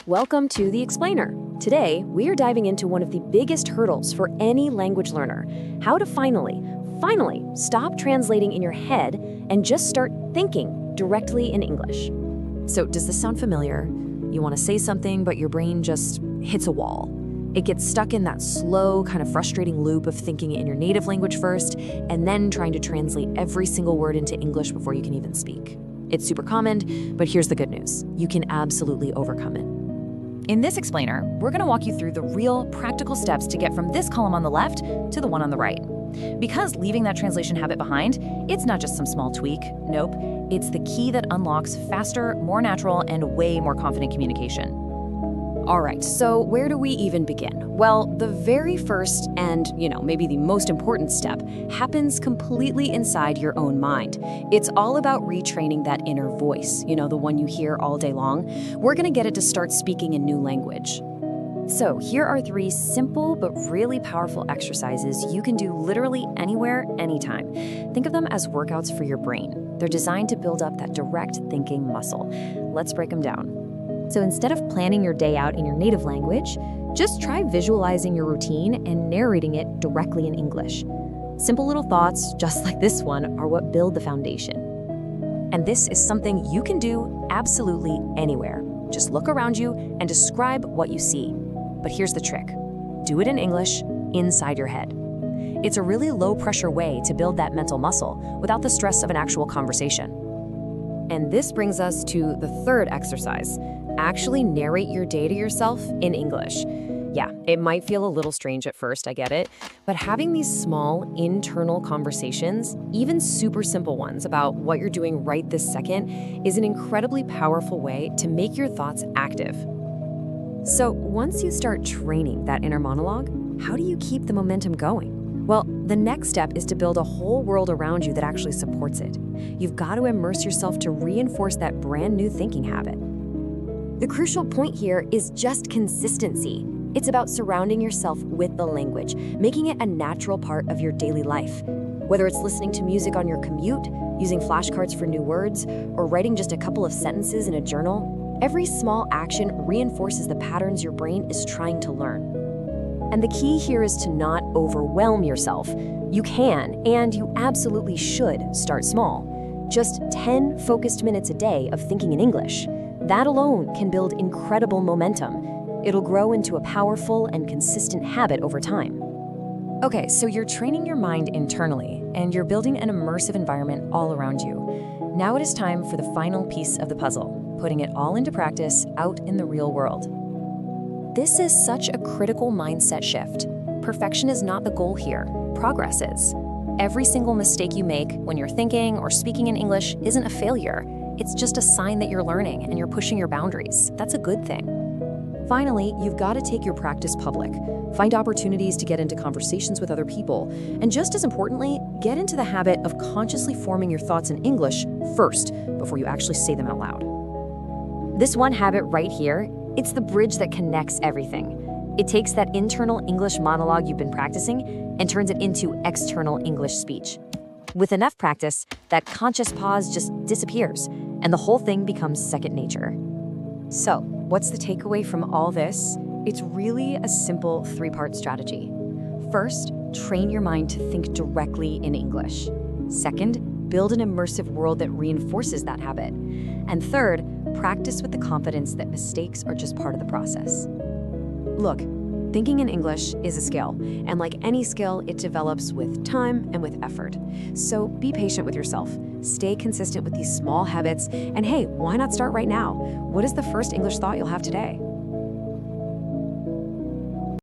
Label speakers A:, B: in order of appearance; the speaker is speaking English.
A: Welcome to The Explainer. Today, we are diving into one of the biggest hurdles for any language learner: how to finally stop translating in your head and just start thinking directly in English. So, does this sound familiar? You want to say something, but your brain just hits a wall. It gets stuck in that slow, kind of frustrating loop of thinking in your native language first, and then trying to translate every single word into English before you can even speak. It's super common, but here's the good news. You can absolutely overcome it.
B: In this explainer, we're going to walk you through the real practical steps to get from this column on the left to the one on the right. Because leaving that translation habit behind, it's not just some small tweak. Nope, it's the key that unlocks faster, more natural, and way more confident communication.
A: All right, so where do we even begin? Well, the very first and, maybe the most important step happens completely inside your own mind. It's all about retraining that inner voice, the one you hear all day long. We're going to get it to start speaking a new language. So here are 3 simple but really powerful exercises you can do literally anywhere, anytime. Think of them as workouts for your brain. They're designed to build up that direct thinking muscle. Let's break them down. So instead of planning your day out in your native language, just try visualizing your routine and narrating it directly in English. Simple little thoughts, just like this one, are what build the foundation. And this is something you can do absolutely anywhere. Just look around you and describe what you see. But here's the trick. Do it in English, inside your head. It's a really low-pressure way to build that mental muscle without the stress of an actual conversation. And this brings us to the third exercise. Actually narrate your day to yourself in English. Yeah, it might feel a little strange at first, I get it, but having these small internal conversations, even super simple ones about what you're doing right this second, is an incredibly powerful way to make your thoughts active. So once you start training that inner monologue, how do you keep the momentum going? Well, the next step is to build a whole world around you that actually supports it. You've got to immerse yourself to reinforce that brand new thinking habit. The crucial point here is just consistency. It's about surrounding yourself with the language, making it a natural part of your daily life. Whether it's listening to music on your commute, using flashcards for new words, or writing just a couple of sentences in a journal, every small action reinforces the patterns your brain is trying to learn. And the key here is to not overwhelm yourself. You can, and you absolutely should, start small. Just 10 focused minutes a day of thinking in English. That alone can build incredible momentum. It'll grow into a powerful and consistent habit over time. Okay, so you're training your mind internally, and you're building an immersive environment all around you. Now it is time for the final piece of the puzzle, putting it all into practice out in the real world. This is such a critical mindset shift. Perfection is not the goal here. Progress is. Every single mistake you make when you're thinking or speaking in English isn't a failure. It's just a sign that you're learning and you're pushing your boundaries. That's a good thing. Finally, you've got to take your practice public. Find opportunities to get into conversations with other people. And just as importantly, get into the habit of consciously forming your thoughts in English first before you actually say them out loud. This one habit right here, it's the bridge that connects everything. It takes that internal English monologue you've been practicing and turns it into external English speech. With enough practice, that conscious pause just disappears, and the whole thing becomes second nature. So, what's the takeaway from all this? It's really a simple 3-part strategy. First, train your mind to think directly in English. Second, build an immersive world that reinforces that habit. And third, practice with the confidence that mistakes are just part of the process. Look, thinking in English is a skill, and like any skill, it develops with time and with effort. So be patient with yourself. Stay consistent with these small habits, and hey, why not start right now? What is the first English thought you'll have today?